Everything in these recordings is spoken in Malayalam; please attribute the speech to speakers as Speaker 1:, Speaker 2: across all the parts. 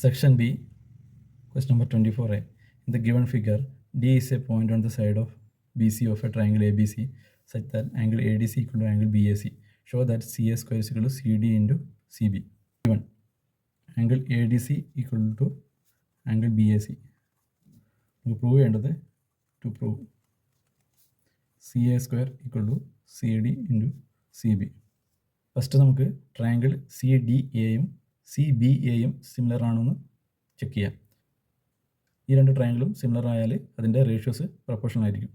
Speaker 1: Section B, question number 24a. In the given figure, D is a point on the side of BC of a triangle ABC such that angle ADC equal to angle BAC. Show that CA square is equal to CD into CB. Given angle ADC equal to angle BAC. നമുക്ക് പ്രൂവ് ചെയ്യേണ്ടത് to prove CA square equal to CD into CB. First നമുക്ക് ട്രയാങ്കിൾ CDAയും CBAയും സിമിലർ ആണെന്ന് ചെക്ക് ചെയ്യാം. ഈ രണ്ട് ട്രയാങ്കിളും സിമിലർ ആയാൽ അതിൻ്റെ റേഷ്യോസ് പ്രൊപ്പോർഷണൽ ആയിരിക്കും.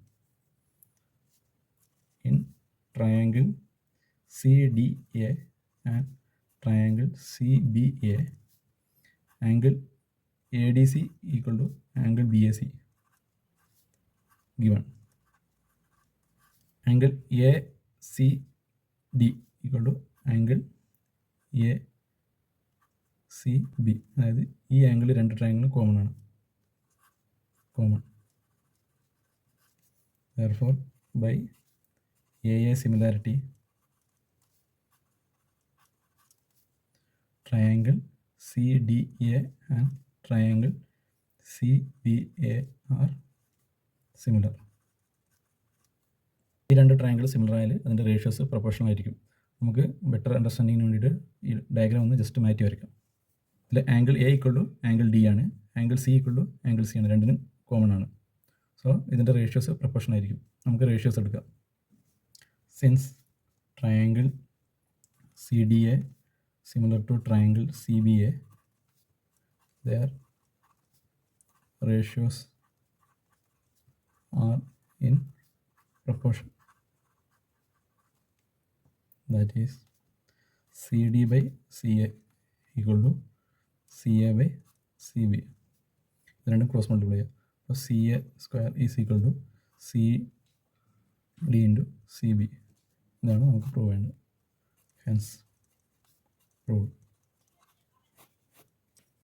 Speaker 1: In triangle CDA and triangle CBA, angle ADC equal to angle BAC given. Angle ACD equal to angle ACB. അതായത് ഈ ആംഗിൾ രണ്ട് ട്രയാങ്കിളിന് കോമൺ ആണ്. Therefore by AA similarity, triangle CDA and triangle CBA are similar. ഈ രണ്ട് ട്രയാങ്കിൾ സിമിലർ ആയാൽ അതിൻ്റെ റേഷ്യോസ് പ്രൊപ്പോർഷണൽ ആയിരിക്കും. നമുക്ക് ബെറ്റർ അണ്ടർസ്റ്റാൻഡിങ്ങിന് വേണ്ടിയിട്ട് ഈ ഡയഗ്രാം ഒന്ന് ജസ്റ്റ് മാറ്റി വരയ്ക്കാം. ഇതിൽ angle A equal to angle D ആണ്, angle C equal to angle C ആണ്, രണ്ടിനും കോമൺ ആണ്. സോ ഇതിൻ്റെ റേഷ്യോസ് പ്രൊപ്പോർഷണൽ ആയിരിക്കും. നമുക്ക് റേഷ്യോസ് എടുക്കാം. Since triangle CDA similar to triangle CBA, their ratios are in proportion. That is CD by CA equal to CA by CB. ഇത് രണ്ടും ക്രോസ് മൾട്ടിപ്ലൈ ചെയ്യുക. അപ്പോൾ CA square is equal to CD into CB. ഇതാണ് നമുക്ക് പ്രൂവ് ചെയ്യേണ്ടത്. Hence proved.